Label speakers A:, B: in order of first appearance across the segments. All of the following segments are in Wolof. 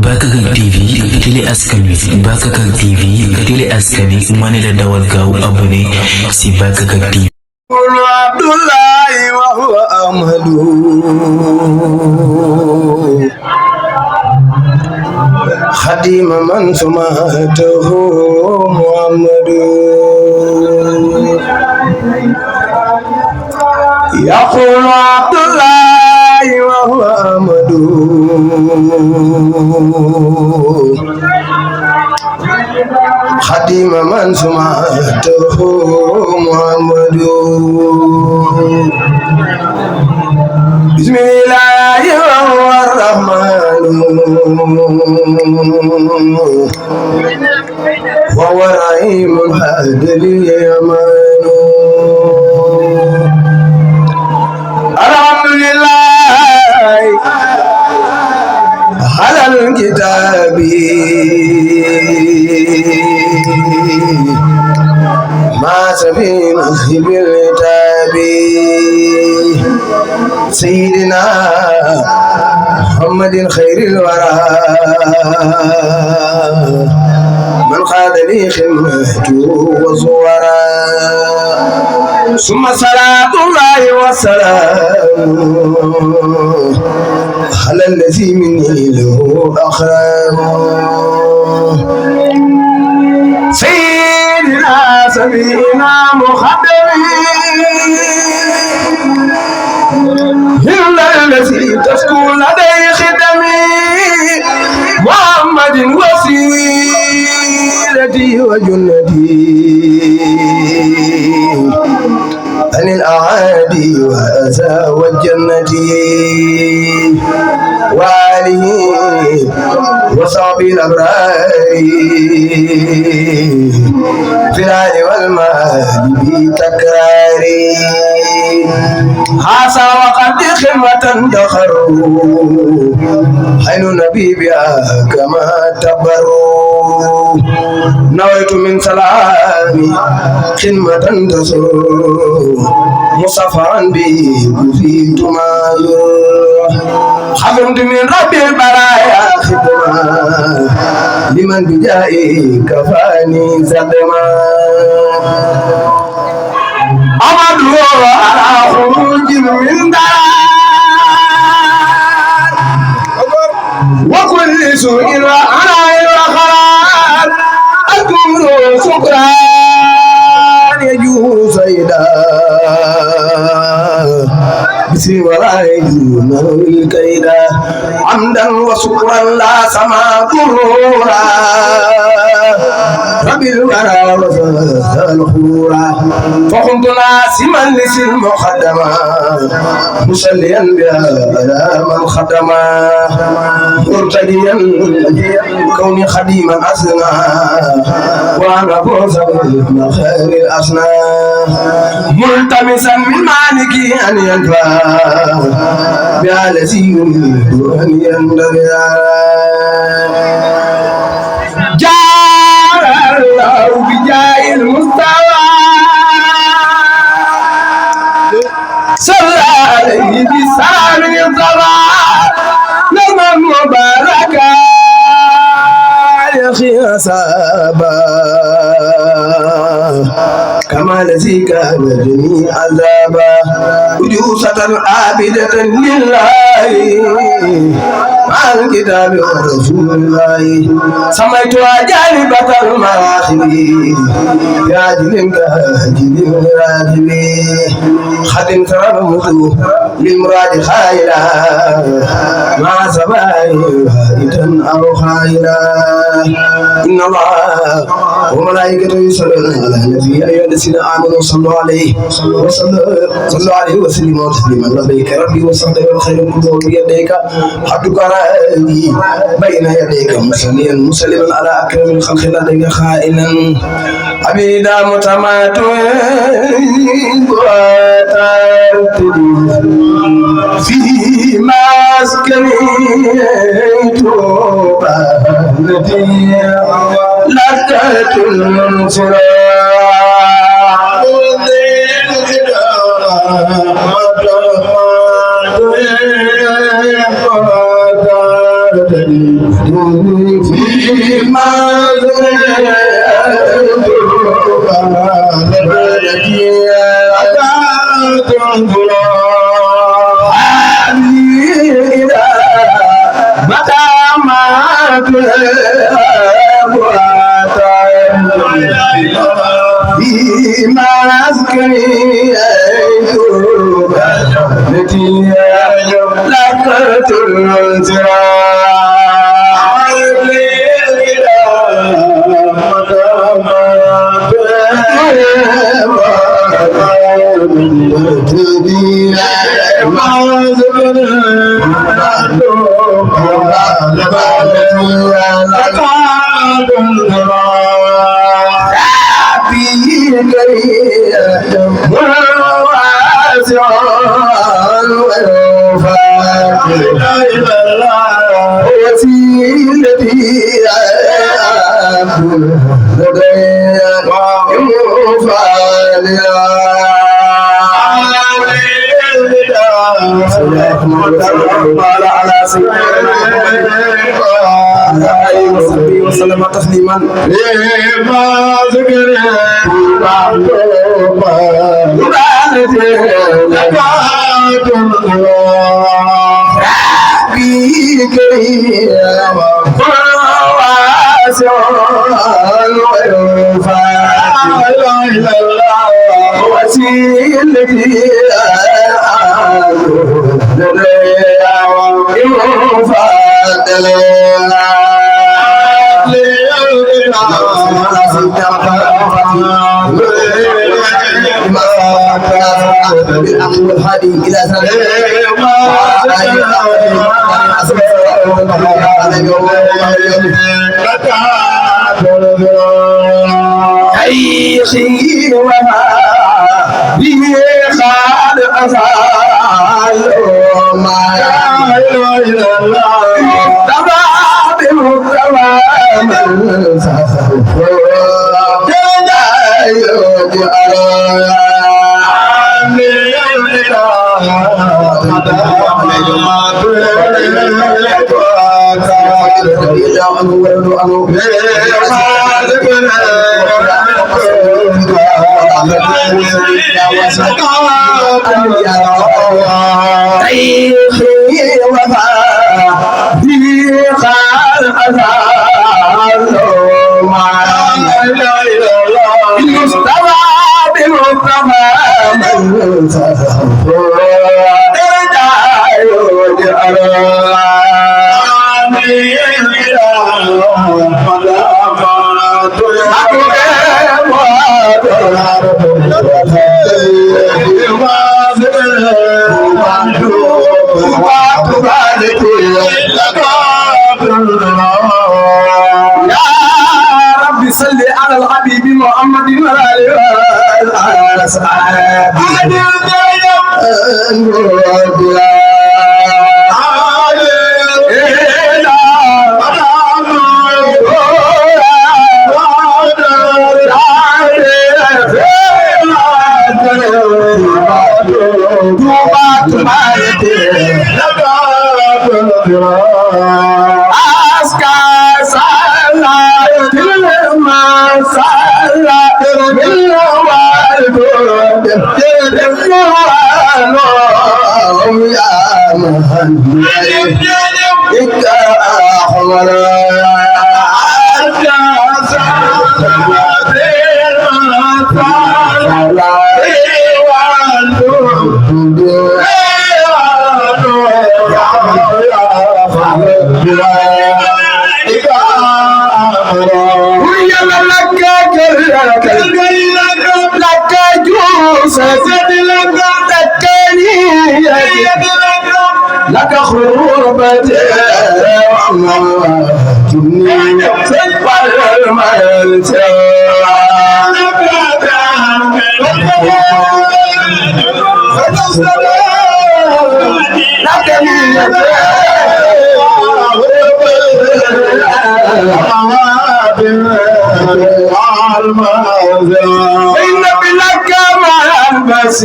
A: Bakakak TV télé askan wi Bakakak TV télé askan wi ma ne la dawal gaaw abonné si Bakakak TV.
B: Abdullahi wa huwa Ahmadu Khadim man sumatuhu Muhammadu yaqulu Abdullahi wa huwa Ahmadu Khadim man sumatuhu Muhammadu Bismillahi rahmani wa huwa rahimul hadil yamanu alhamdulillah halal kitabi ما سفينا بالتابي سيدنا محمد خير الورى من قاد لي خدمته وزورا ثم صلاة الله والسلام على الذي مني له أخرام سيدنا سبينا مخدمين إلا الذي تسكن لديه خدمي محمد وسيلتي وجنتي عن الأعادي وأذى والجنة وآله وصحبه الأبرار في العال والمال بتكراري حاسا وقد خدمة دخلوا حين النبي بها كما تبروا نويت من سلامي خدمة تسر مصفعا به كفيت ما خدمت من رب البرايا خدمة لمن بجائي كفاني صدمة أمد على خروج من دار وكل سوء وعناء وخراب أكون شكرا يجوز سيدا بسم ولا يجون الكيدا حمدا وشكرا لا سما غرورا رب الورى وسهل الخورا فقمت ناسما لسل مقدما مصليا بها على من خدما مرتديا كوني خديما أسنا وانا فوز بالمخير الأسنى ملتمسا من مالكي أن ينفع بها الذي يريد أن يندفع جعل الله بجاه المستوى صلى عليه بسلام الضبع لما مباركا يخي أصابا كما الذي كان جميع عذابا وجوسة عابدة لله مع الكتاب ورسول الله سميتها جانبة المراحب يا جل كاجل الراجب خدم ترمت للمراد خيرا مع سبائه هائتا أو خيرا إن الله وملائكته يصلون على النبي أيها الذين آمنوا صلوا عليه وسلموا تسليما لبيك ربي وصدق الخير كله بيديك حدك رأيي بين يديك مسلما على أكرم الخلق لديك خائنا عبيدا متماتين في مسكني توبة لك تنصر فيما وسلم تسليما لما ذكر الهادي إلى شيخي وما به خالق أفعال ما إله إلا الله تبع بمكوى من سخف صل على الحبيب محمد وعلى أصحابه لك خربتي وعمتني والملت لك إن بلك مع البس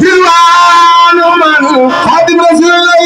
B: Dilwanu man Khadim Rasulullah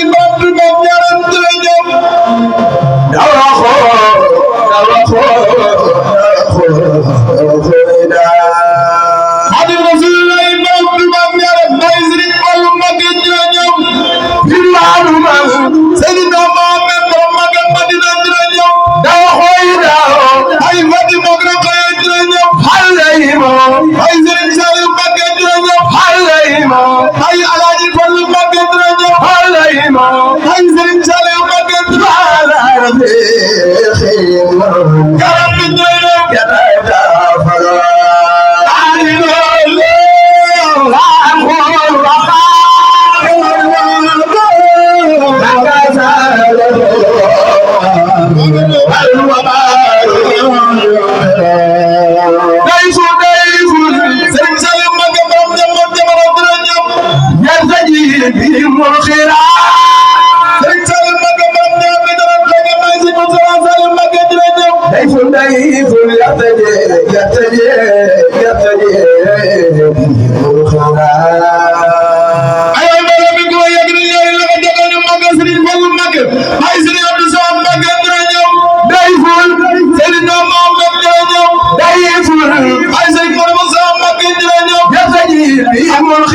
C: Come on,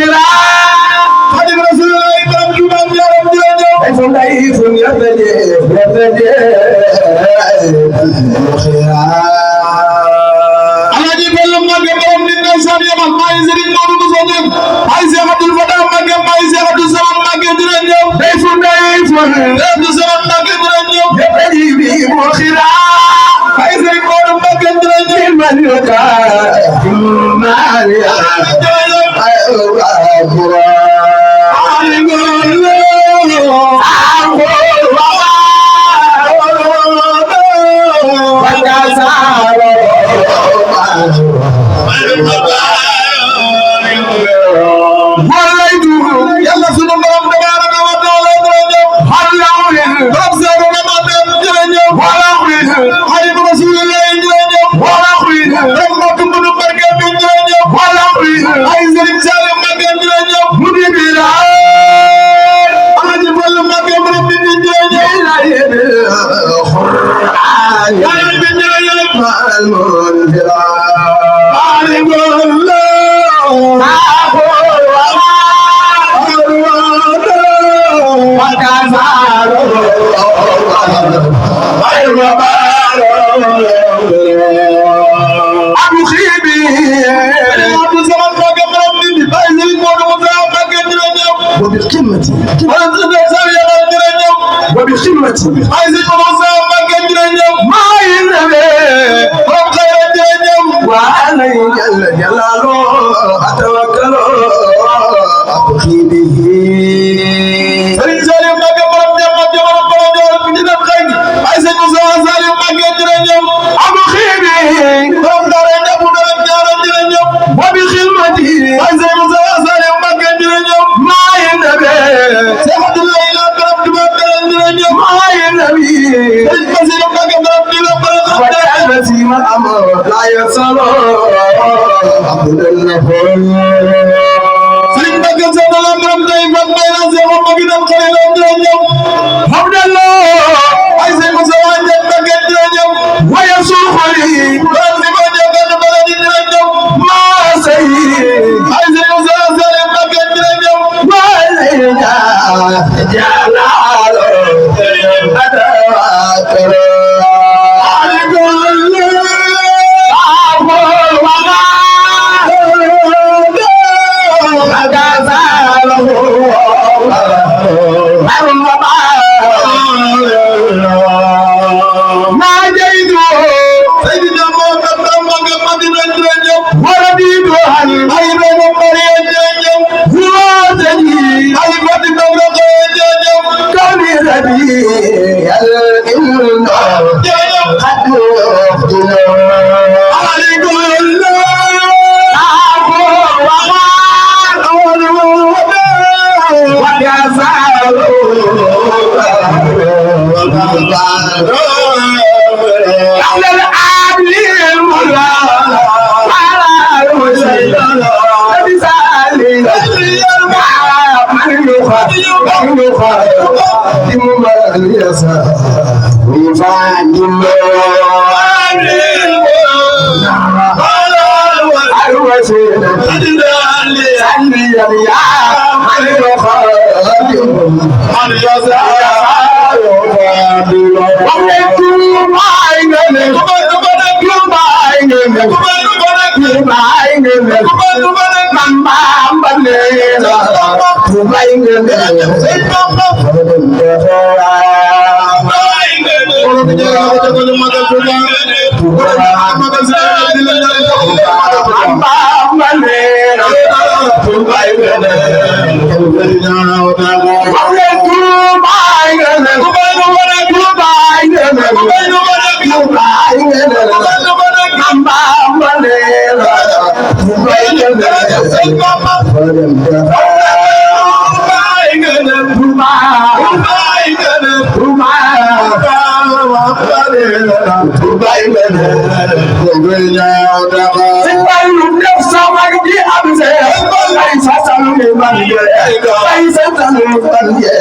B: bay sa salmi banje bay sa salmi banje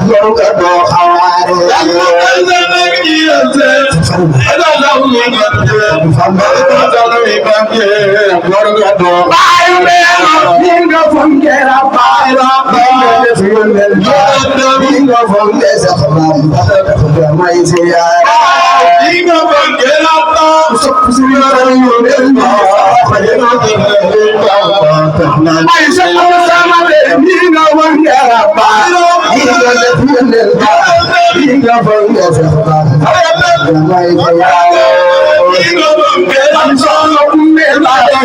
B: gor ka do xawaare bay me ninga fonke rabay ninga def yonel ninga fonke sa xamam may ziyaara ninga fonke rabay sopp si yonel ay sa sama de ninga fonke rabay ninga def yonel ninga fonke sa xamam may ziyaara I'm so lonely, I'm so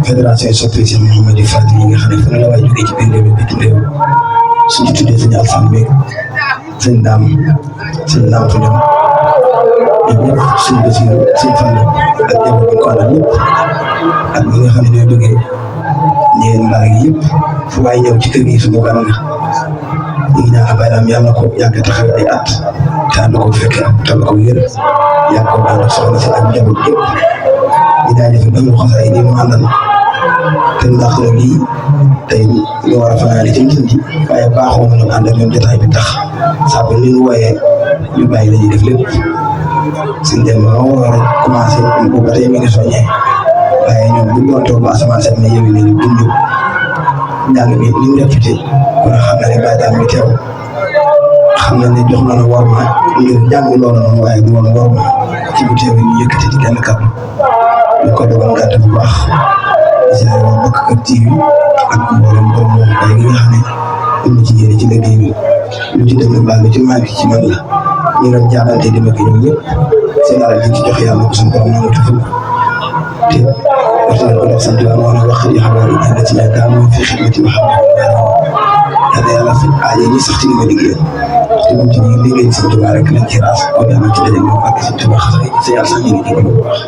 C: fédération soppé ci Mouhamadou Fadil yi nga xam ne fa la waay jógee ci biir réew mi bitim réew suñu tuddee suñu alfan beeg sëñ daam fa dem ñëpp suñ Basiru suñ Fallu ak njaboot bi ko àndal ñëpp ak ñi nga xam ne ñoo jógee ñeen mbaa gi yëpp fu waay ñëw ci kër gi suñu gan nga ñu ngi ñaan bayram yàlla ko yàgg taxaw ay at te ànd ko fekke ak tal ko wér yàgg ko ànd soxna si ak njaboot yëpp ñu daal di fi am xasaay yi mu àndal te ndax lii tey ñu war a fanaane ci njënd ji waaye baaxoo ñu ànd ak ñoom jotaay bi tax saa bu ñu wooyee ñu bàyyi la ñuy def lépp suñ dem ba war a commencé boobu ba tey mi ngi soññee waaye ñoom bu ñu doon toog ba asamaan set ne yow nañu dund njàng mi ni mu répété kon xam na ne bàyyi daal mi teew xam na ne jox na la war ma ngir jàng loolu noonu waaye du woon war ma ci bu teewee ñu yëkkati ci genn kàddu ñu ko dogal gàtt bu baax di waa Bakakar TV ak mboolem borom moom waaye gi nga xam ne am na ci yéene ci liggéey bi lu ci dem baal bi ci manqué ci man la ñu doon jaabante dem ak ñoom ñëpp seen alal ji ci jox yàlla ko suñu borom nangu tëfal te waxtaan ko def sant yàlla moo wax di xabaar yi ñaan ci ñaan daal moo fi xidmati ma xam yàlla yàlla fi aaye ñi sax ci li ma liggéeyal te moom ci ñu liggéey seen tubaab rek lañ ci raas kon yàlla ci daje moom ak seen tubaab xasaay sa yàlla sax ñu ngi jégalu bu baax